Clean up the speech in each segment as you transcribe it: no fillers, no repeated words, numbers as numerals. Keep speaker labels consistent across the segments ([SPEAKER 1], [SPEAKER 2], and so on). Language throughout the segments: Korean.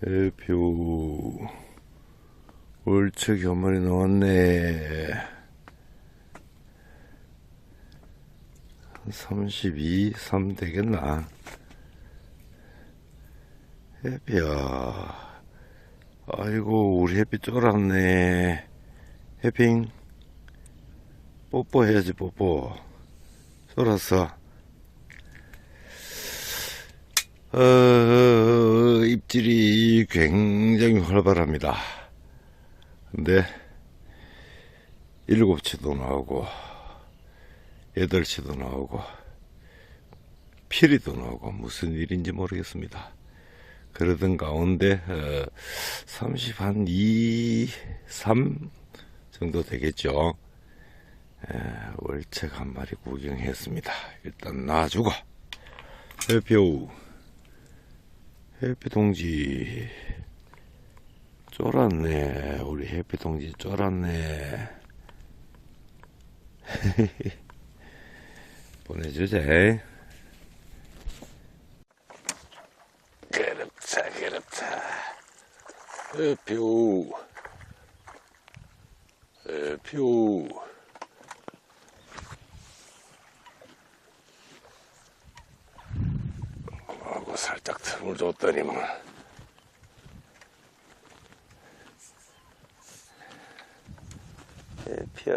[SPEAKER 1] 표 월척이 한 마리 나왔네. 32, 3 되겠나? 해피야. 아이고, 우리 해피 쫄았네. 해핑. 뽀뽀 해야지, 뽀뽀. 쫄았어. 입질이 굉장히 활발합니다. 근데 7치도 나오고 8치도 나오고 피리도 나오고 무슨 일인지 모르겠습니다. 그러던 가운데 30 한 2, 3 정도 되겠죠. 월척 한 마리 구경했습니다. 일단 놔주고 해피 동지 쫄았네. 우리 해피 동지 쫄았네. 보내주자. 그렇다. 해피 하고 살짝 틈을 줬더니만 해피야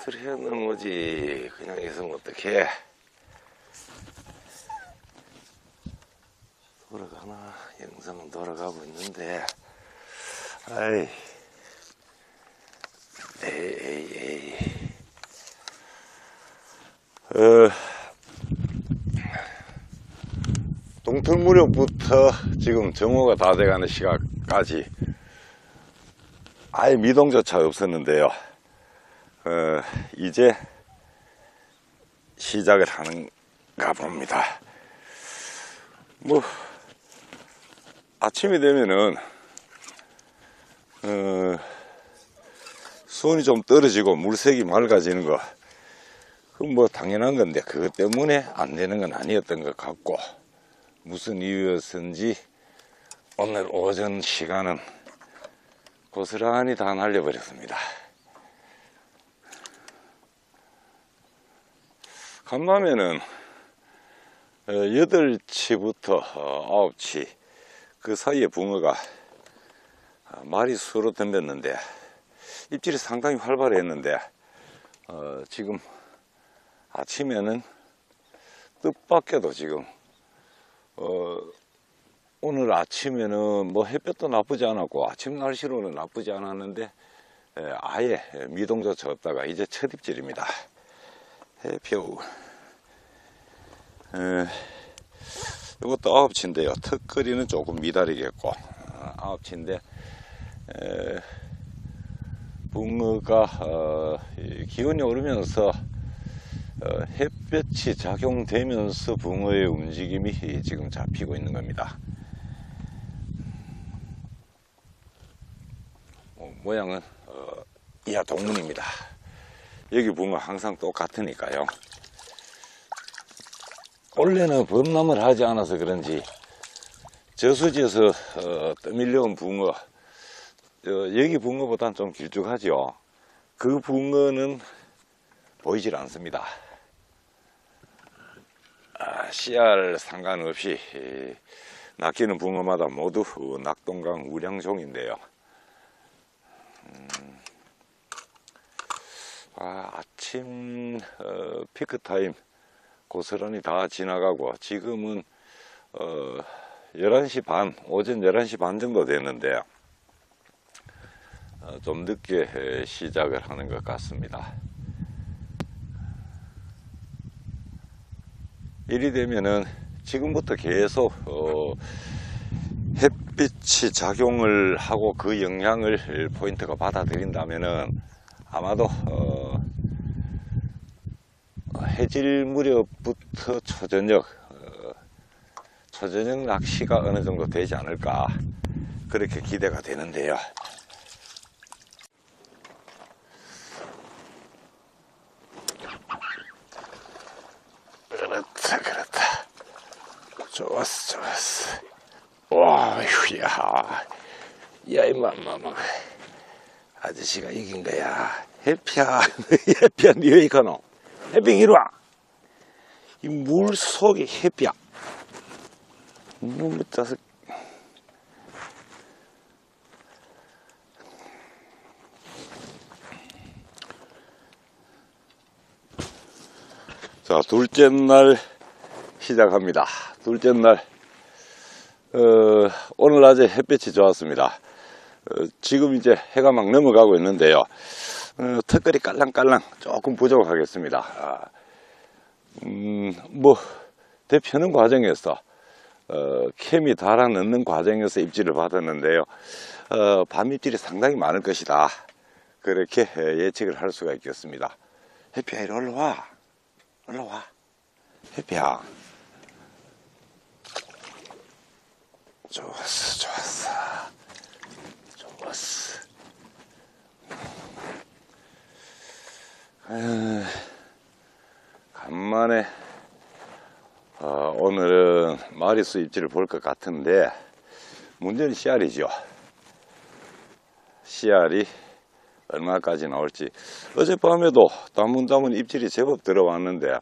[SPEAKER 1] 들해 넘어지. 그냥 있으면 어떡해. 돌아가나? 영상은 돌아가고 있는데 아이 에이 동틀 무렵부터 지금 정오가 다 돼가는 시각까지 아예 미동조차 없었는데요. 이제 시작을 하는가 봅니다. 뭐 아침이 되면은 수온이 좀 떨어지고 물색이 맑아지는 거 그건 뭐 당연한 건데 그것 때문에 안 되는 건 아니었던 것 같고 무슨 이유였는지 오늘 오전 시간은 고스란히 다 날려버렸습니다. 간밤에는 8치부터 9치 그 사이에 붕어가 말이 수로 덤볐는데 입질이 상당히 활발했는데 지금 아침에는 뜻밖에도 지금 오늘 아침에는 뭐 햇볕도 나쁘지 않았고 아침 날씨로는 나쁘지 않았는데 아예 미동조차 없다가 이제 첫 입질입니다. 해표 이것도 9치인데요 턱걸이는 조금 미달이겠고 9치인데 붕어가 기온이 오르면서 햇볕이 작용되면서 붕어의 움직임이 지금 잡히고 있는 겁니다. 모양은 이하 동문입니다. 여기 붕어 항상 똑같으니까요. 원래는 범람을 하지 않아서 그런지 저수지에서 떠밀려온 붕어 여기 붕어보다는 좀 길쭉하죠. 그 붕어는 보이질 않습니다. 씨알 상관없이 낚이는 붕어마다 모두 낙동강 우량종인데요. 아침 피크타임 고스란히 다 지나가고 지금은 11시 반 오전 11시 반 정도 됐는데 좀 늦게 시작을 하는 것 같습니다. 이리 되면은 지금부터 계속 햇빛이 작용을 하고 그 영향을 포인트가 받아들인다면은 아마도 해질 무렵부터 초저녁 낚시가 어느 정도 되지 않을까 그렇게 기대가 되는데요. 그렇다. 좋았어, 좋았어. 와, 휴야. 야, 임마. 아저씨가 이긴 거야. 해피야. 해피야, 니 왜 이가노? 해피, 이리 와. 이 물 속에 해피야. 너무 짜서. 자, 둘째 날 시작합니다. 둘째 날, 오늘 낮에 햇볕이 좋았습니다. 지금 이제 해가 막 넘어가고 있는데요. 턱걸이 깔랑깔랑 조금 부족하겠습니다. 뭐, 대표는 과정에서, 캠이 달아 넣는 과정에서 입질을 받았는데요. 밤입질이 상당히 많을 것이다. 그렇게 예측을 할 수가 있겠습니다. 해피야, 이리 올라와. 올라와. 해피야. 좋았어. 간만에 오늘은 마리수 입질을 볼 것 같은데 문제는 씨알이죠. 씨알이 얼마까지 나올지. 어젯밤에도 다문다문 입질이 제법 들어왔는데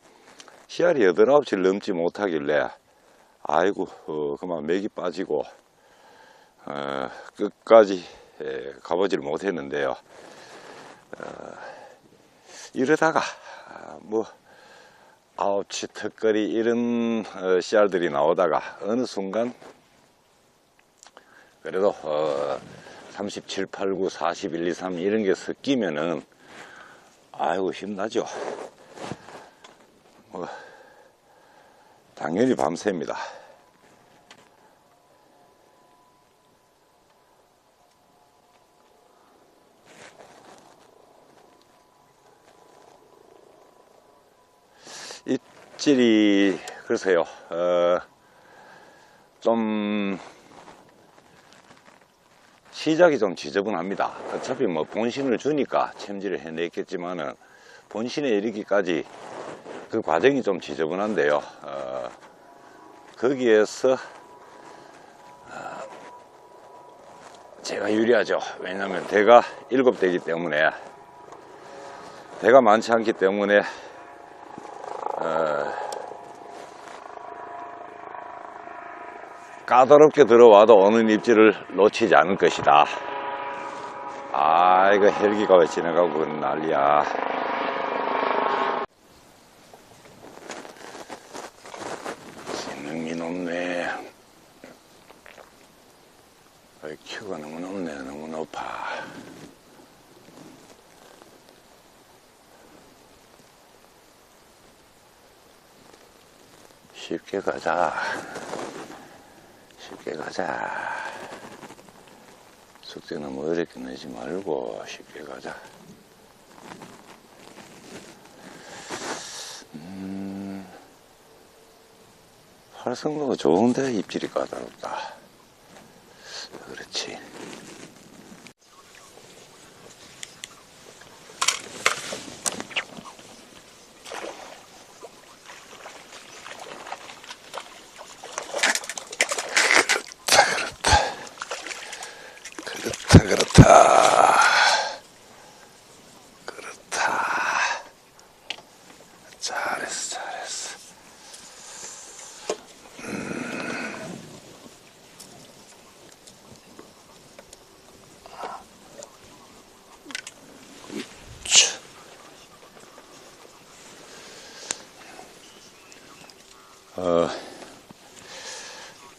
[SPEAKER 1] 씨알이 8, 9칠 넘지 못하길래 아이고 그만 맥이 빠지고 끝까지 가보지를 못했는데요. 이러다가 뭐 9치 턱걸이 이런 씨알들이 나오다가 어느 순간 그래도 37, 89, 41, 2, 3 이런 게 섞이면은 아이고 힘나죠. 뭐 당연히 밤새입니다. 입질이 글쎄요, 좀 시작이 좀 지저분합니다. 어차피 뭐 본신을 주니까 챔질을 해냈겠지만은 본신에 이르기까지 그 과정이 좀 지저분한데요. 거기에서 제가 유리하죠. 왜냐하면 대가 7대이기 때문에, 대가 많지 않기 때문에 까다롭게 들어와도 오는 입질을 놓치지 않을 것이다. 아, 이거 헬기가 왜 지나가고 그런 난리야. 지능이 높네. IQ가 너무 높네. 너무 높아. 쉽게 가자. 쉽게 가자. 숙제 너무 어렵게 내지 말고 쉽게 가자. 활성도가 좋은데 입질이 까다롭다. 그렇지. 그렇다. 잘했어.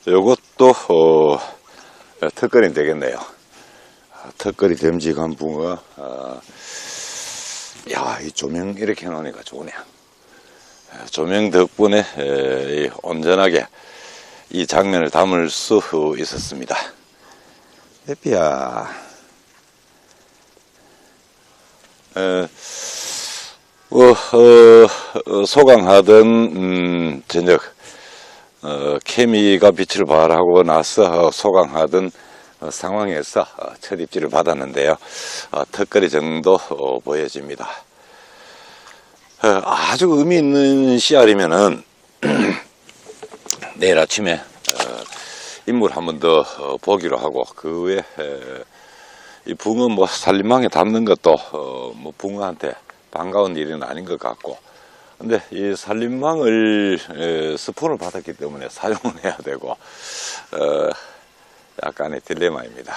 [SPEAKER 1] 요것도 턱걸이 되겠네요. 턱걸이 됨직한 붕어. 야, 이 조명 이렇게 해놓으니까 좋으네요. 조명 덕분에 온전하게 이 장면을 담을 수 있었습니다. 해피야. 소강하던 저녁 케미가 빛을 발하고 나서 소강하던 상황에서 첫 입질을 받았는데요. 턱걸이 정도 보여집니다. 아주 의미 있는 씨알이면은 내일 아침에 인물 한 번 더 보기로 하고, 그 외에 이 붕어 뭐 산림망에 담는 것도 뭐 붕어한테 반가운 일은 아닌 것 같고, 근데 이 산림망을 스폰을 받았기 때문에 사용을 해야 되고, 약간의 딜레마입니다.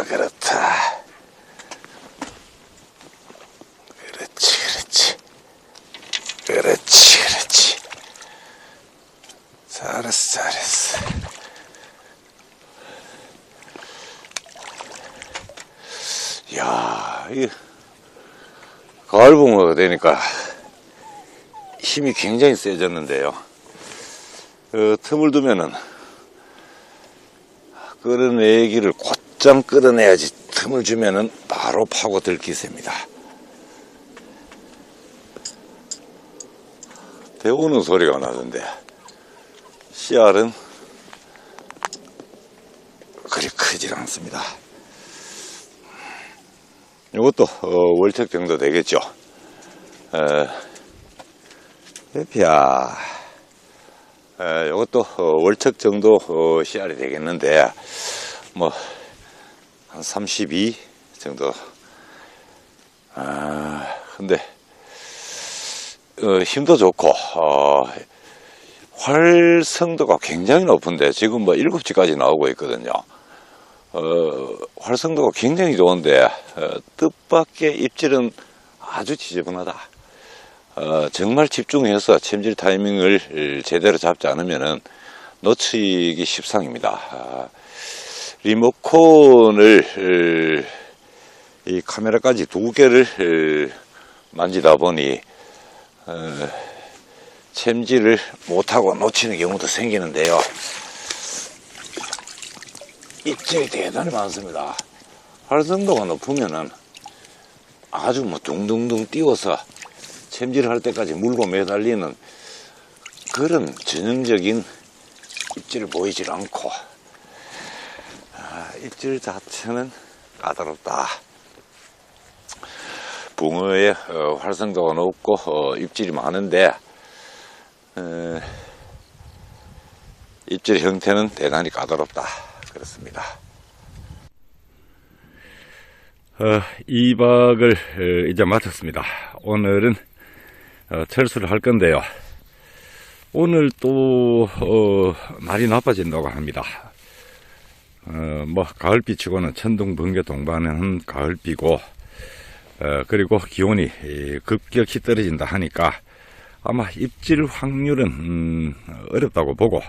[SPEAKER 1] 그렇다. 그렇지. 잘했어. 이야, 이 가을붕어가 되니까 힘이 굉장히 세졌는데요. 틈을 두면은 끌어내기를 곧장 끌어내야지, 틈을 주면은 바로 파고 들기세입니다. 데우는 소리가 나던데, 씨알은 그리 크질 않습니다. 이것도 월척 정도 되겠죠. 해피야, 이것도 월척 정도 씨알이 되겠는데, 뭐 한 32 정도. 근데 힘도 좋고 활성도가 굉장히 높은데, 지금 뭐 7시까지 나오고 있거든요. 활성도가 굉장히 좋은데 뜻밖의 입질은 아주 지저분하다. 정말 집중해서 챔질 타이밍을 제대로 잡지 않으면은 놓치기 십상입니다. 리모컨을 이 카메라까지 2개를 만지다 보니 챔질을 못하고 놓치는 경우도 생기는데요. 입질이 대단히 많습니다. 활성도가 높으면은 아주 뭐 둥둥둥 띄워서 챔질을 할 때까지 물고 매달리는 그런 전형적인 입질을 보이질 않고, 입질 자체는 까다롭다. 붕어의 활성도가 높고 입질이 많은데 입질 형태는 대단히 까다롭다. 그렇습니다. 2박을 이제 마쳤습니다. 오늘은 철수를 할 건데요. 오늘 또 날이 나빠진다고 합니다. 뭐 가을비치고는 천둥 번개 동반한 가을비고, 그리고 기온이 급격히 떨어진다 하니까 아마 입질 확률은 어렵다고 보고,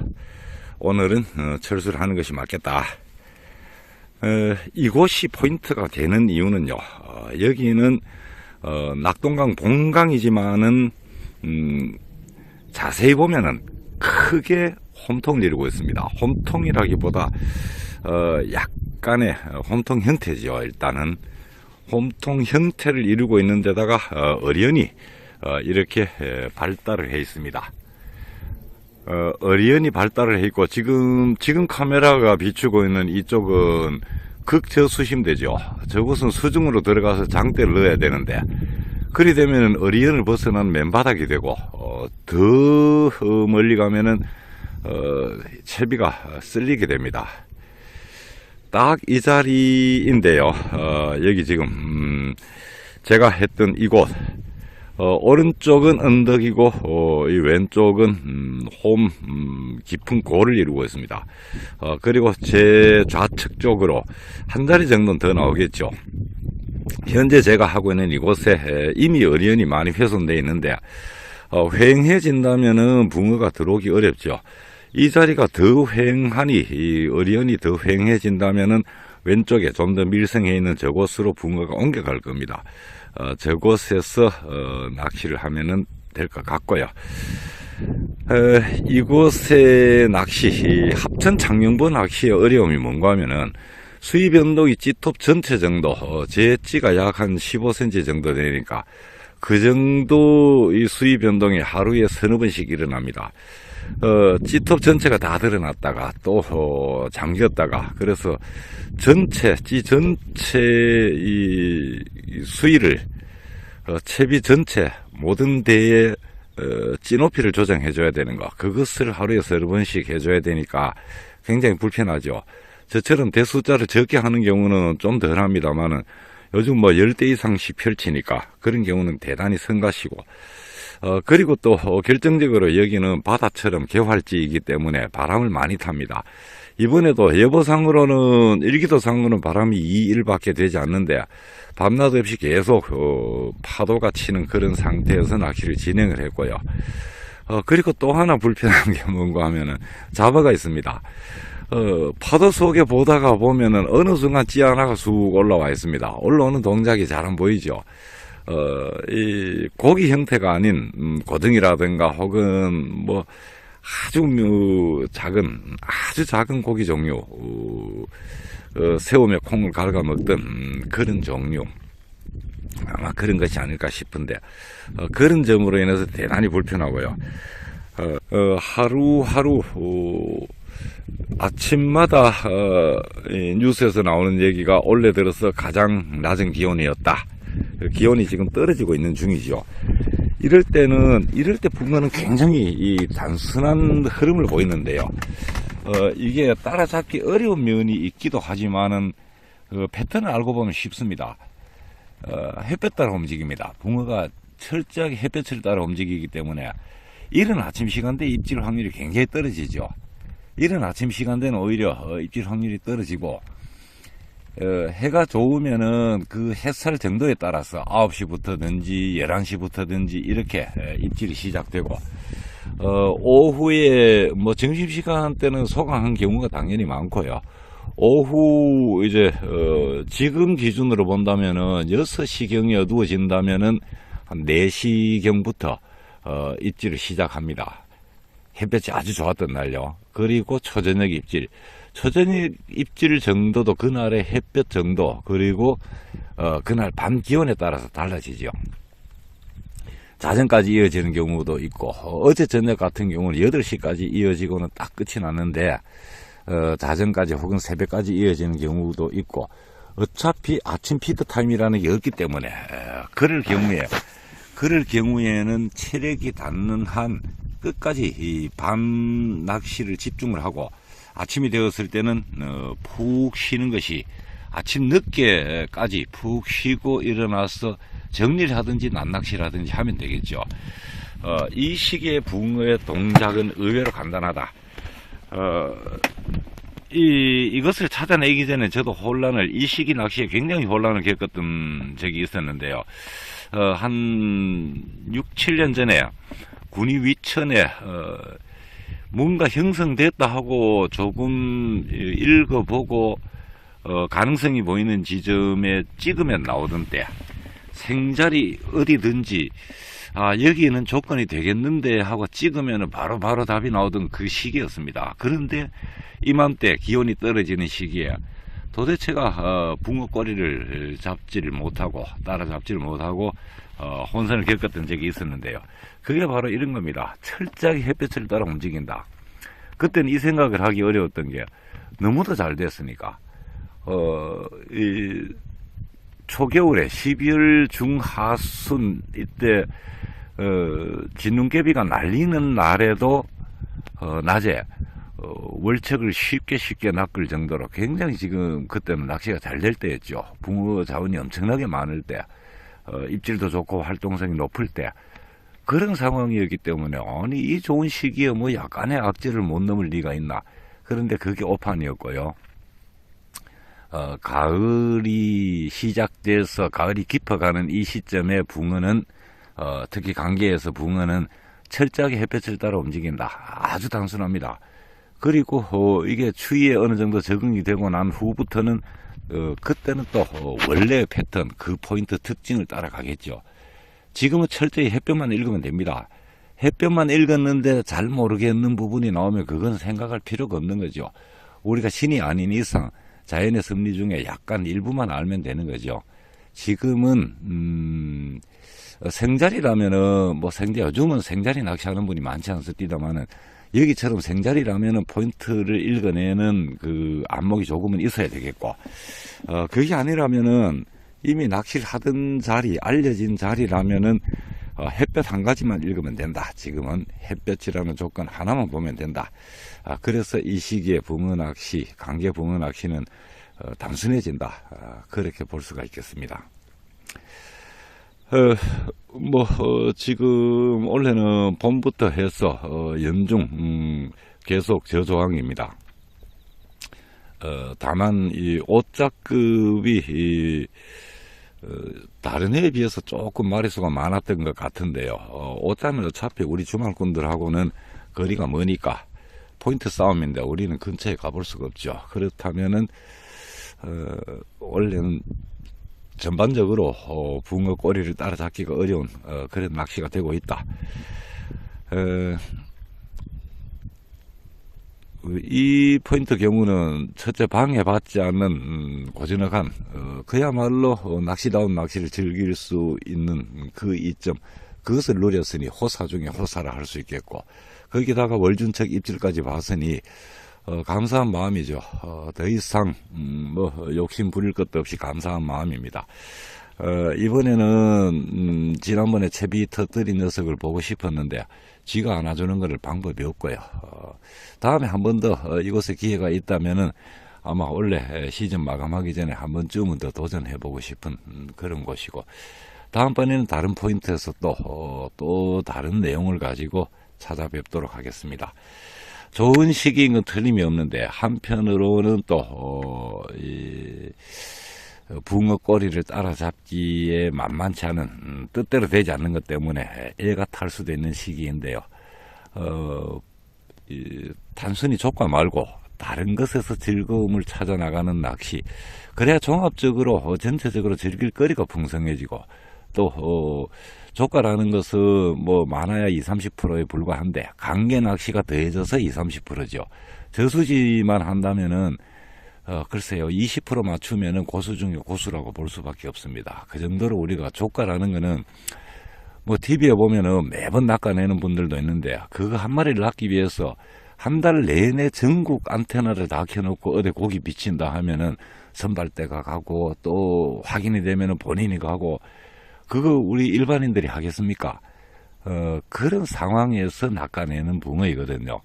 [SPEAKER 1] 오늘은 철수를 하는 것이 맞겠다. 이곳이 포인트가 되는 이유는요, 여기는 낙동강 본강이지만은 자세히 보면은 크게 홈통을 이루고 있습니다. 홈통이라기보다 약간의 홈통 형태죠. 일단은 홈통 형태를 이루고 있는 데다가 어리연이 이렇게 발달을 해 있습니다. 어리연이 발달을 해 있고, 지금 카메라가 비추고 있는 이쪽은 극저수심대죠. 저곳은 수중으로 들어가서 장대를 넣어야 되는데, 그리 되면은 어리연을 벗어난 맨바닥이 되고, 더 멀리 가면은 채비가 쓸리게 됩니다. 딱 이 자리인데요. 여기 지금 제가 했던 이곳, 오른쪽은 언덕이고 이 왼쪽은 깊은 고를 이루고 있습니다. 그리고 제 좌측 쪽으로 한 자리 정도는 더 나오겠죠. 현재 제가 하고 있는 이곳에 이미 어리연이 많이 훼손되어 있는데, 휑해진다면은 붕어가 들어오기 어렵죠. 이 자리가 더 휑하니, 이 어리연이 더 휑해진다면은 왼쪽에 좀 더 밀성해 있는 저곳으로 붕어가 옮겨갈 겁니다. 저곳에서 낚시를 하면은 될 것 같고요. 이곳의 낚시, 합천 창녕보 낚시의 어려움이 뭔가 하면은 수위 변동이 찌톱 전체 정도, 제 찌가 약 한 15cm 정도 되니까 그 정도 이 수위 변동이 하루에 서너 번씩 일어납니다. 찌톱 전체가 다 드러났다가 또 잠겼다가, 그래서 찌 전체 이 수위를 채비 전체 모든 대의 찌 높이를 조정해 줘야 되는 거, 그것을 하루에 서너 번씩 해줘야 되니까 굉장히 불편하죠. 저처럼 대 숫자를 적게 하는 경우는 좀 덜 합니다만은 요즘 뭐 10대 이상씩 펼치니까 그런 경우는 대단히 성가시고, 그리고 또 결정적으로 여기는 바다처럼 개활지이기 때문에 바람을 많이 탑니다. 이번에도 예보상으로는 일기도상으로는 바람이 2일밖에 되지 않는데 밤낮 없이 계속 파도가 치는 그런 상태에서 낚시를 진행을 했고요. 그리고 또 하나 불편한 게 뭔가 하면은 자바가 있습니다. 파도 속에 보다가 보면은 어느 순간 찌 하나가 쑥 올라와 있습니다. 올라오는 동작이 잘 안 보이죠. 이 고기 형태가 아닌 고등이라든가 혹은 뭐 아주 작은 고기 종류, 새우며 콩을 갈아 먹던 그런 종류, 아마 그런 것이 아닐까 싶은데, 그런 점으로 인해서 대단히 불편하고요. 하루하루 아침마다 뉴스에서 나오는 얘기가 올해 들어서 가장 낮은 기온이었다. 기온이 지금 떨어지고 있는 중이죠. 이럴 때 붕어는 굉장히 이 단순한 흐름을 보이는데요. 이게 따라잡기 어려운 면이 있기도 하지만은 패턴을 알고 보면 쉽습니다. 햇볕 따라 움직입니다. 붕어가 철저하게 햇볕을 따라 움직이기 때문에 이른 아침 시간대에 입질 확률이 굉장히 떨어지죠. 이른 아침 시간대는 오히려 입질 확률이 떨어지고, 해가 좋으면은 그 햇살 정도에 따라서 9시부터든지 11시부터든지 이렇게 입질이 시작되고, 오후에 뭐 점심시간 때는 소강한 경우가 당연히 많고요. 오후 이제 지금 기준으로 본다면은 6시경이 어두워진다면은 한 4시경부터 입질을 시작합니다. 햇볕이 아주 좋았던 날요. 그리고 초저녁 입질 정도도 그날의 햇볕 정도, 그리고 그날 밤 기온에 따라서 달라지죠. 자정까지 이어지는 경우도 있고, 어제 저녁 같은 경우는 8시까지 이어지고는 딱 끝이 났는데 자정까지 혹은 새벽까지 이어지는 경우도 있고, 어차피 아침 피드 타임이라는 게 없기 때문에 그럴 경우에는 체력이 닿는 한 끝까지 이 밤 낚시를 집중을 하고, 아침이 되었을 때는 푹 쉬는 것이, 아침 늦게까지 푹 쉬고 일어나서 정리를 하든지 낮낚시를 하든지 하면 되겠죠. 이 시기의 붕어의 동작은 의외로 간단하다. 이것을 찾아내기 전에 저도 이 시기 낚시에 굉장히 혼란을 겪었던 적이 있었는데요. 한 6, 7년 전에 군위 위천에 뭔가 형성됐다 하고 조금 읽어보고 가능성이 보이는 지점에 찍으면 나오던 때, 생자리 어디든지 여기는 조건이 되겠는데 하고 찍으면 바로 답이 나오던 그 시기였습니다. 그런데 이맘때 기온이 떨어지는 시기에 도대체가 붕어 꼬리를 따라잡지를 못하고 혼선을 겪었던 적이 있었는데요. 그게 바로 이런 겁니다. 철저하게 햇볕을 따라 움직인다. 그때는 이 생각을 하기 어려웠던 게 너무도 잘 됐으니까. 이 초겨울에 12월 중하순 이때 진눈깨비가 날리는 날에도 낮에 월척을 쉽게 낚을 정도로 굉장히 지금 그때는 낚시가 잘 될 때였죠. 붕어 자원이 엄청나게 많을 때, 입질도 좋고 활동성이 높을 때, 그런 상황이었기 때문에 아니 이 좋은 시기에 뭐 약간의 악재를 못 넘을 리가 있나. 그런데 그게 오판이었고요. 가을이 시작돼서 가을이 깊어가는 이 시점에 붕어는 특히 강계에서 붕어는 철저하게 햇볕을 따라 움직인다. 아주 단순합니다. 그리고 이게 추위에 어느 정도 적응이 되고 난 후부터는 그때는 또 원래의 패턴, 그 포인트 특징을 따라가겠죠. 지금은 철저히 햇볕만 읽으면 됩니다. 햇볕만 읽었는데 잘 모르겠는 부분이 나오면 그건 생각할 필요가 없는 거죠. 우리가 신이 아닌 이상 자연의 섭리 중에 약간 일부만 알면 되는 거죠. 지금은 생자리라면은 뭐 요즘은 생자리 낚시하는 분이 많지 않습니다만은 여기처럼 생자리라면은 포인트를 읽어내는 그 안목이 조금은 있어야 되겠고, 그게 아니라면은 이미 낚시를 하던 자리, 알려진 자리라면은 햇볕 한 가지만 읽으면 된다. 지금은 햇볕이라는 조건 하나만 보면 된다. 그래서 이 시기에 붕어 낚시, 강계 붕어 낚시는 단순해진다. 그렇게 볼 수가 있겠습니다. 지금 원래는 봄부터 해서 연중 계속 저조항입니다. 다만 이 오자급이 다른 해에 비해서 조금 마리수가 많았던 것 같은데요. 오자면 어차피 우리 주말꾼들하고는 거리가 머니까 포인트 싸움인데 우리는 근처에 가볼 수가 없죠. 그렇다면은 원래는 전반적으로 붕어 꼬리를 따라잡기가 어려운 그런 낚시가 되고 있다. 이 포인트 경우는 첫째 방해받지 않는 고즈넉한 그야말로 낚시다운 낚시를 즐길 수 있는 그 이점, 그것을 노렸으니 호사 중에 호사라 할 수 있겠고, 거기다가 월준척 입질까지 봤으니 감사한 마음이죠. 더 이상 욕심 부릴 것도 없이 감사한 마음입니다. 이번에는 지난번에 채비 터뜨린 녀석을 보고 싶었는데 쥐가 안아주는 것을 방법이 없고요. 다음에 한 번 더 이곳에 기회가 있다면은 아마 원래 시즌 마감하기 전에 한 번쯤은 더 도전해보고 싶은 그런 곳이고, 다음번에는 다른 포인트에서 또 다른 내용을 가지고 찾아뵙도록 하겠습니다. 좋은 시기인 건 틀림이 없는데 한편으로는 이 붕어 꼬리를 따라잡기에 만만치 않은 뜻대로 되지 않는 것 때문에 애가 탈 수도 있는 시기인데요. 단순히 조과 말고 다른 것에서 즐거움을 찾아 나가는 낚시, 그래야 종합적으로 전체적으로 즐길 거리가 풍성해지고, 또 조과라는 것은 뭐 많아야 20-30%에 불과한데 강계 낚시가 더해져서 20-30%죠. 저수지만 한다면은 글쎄요, 20% 맞추면은 고수 중에 고수라고 볼 수밖에 없습니다. 그 정도로 우리가 조과라는 거는 뭐 TV에 보면은 매번 낚아내는 분들도 있는데, 그거 한 마리를 낚기 위해서 한 달 내내 전국 안테나를 다 켜놓고 어디 고기 비친다 하면은 선발대가 가고 또 확인이 되면은 본인이 가고, 그거 우리 일반인들이 하겠습니까? 그런 상황에서 낚아내는 붕어이거든요.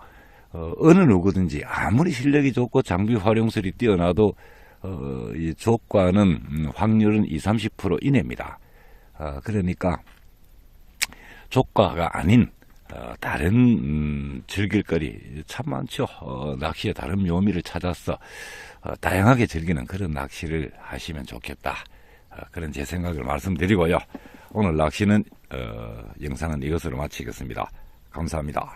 [SPEAKER 1] 어느 누구든지 아무리 실력이 좋고 장비 활용술이 뛰어나도 이 조과는 확률은 20-30% 이내입니다. 그러니까 조과가 아닌 다른 즐길거리 참 많죠. 낚시의 다른 묘미를 찾아서 다양하게 즐기는 그런 낚시를 하시면 좋겠다. 그런 제 생각을 말씀드리고요. 오늘 낚시는 영상은 이것으로 마치겠습니다. 감사합니다.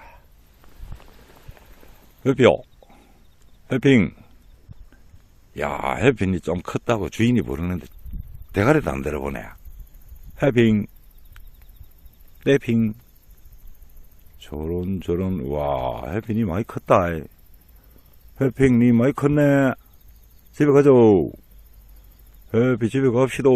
[SPEAKER 1] 해피요. 해핑. 야, 해핑이 좀 컸다고 주인이 부르는데 대가리도 안 들어보네. 해핑. 떼핑. 저런 와, 해핑이 많이 컸다. 해핑이 많이 컸네. 집에 가죠. 해피 집에 갑시다.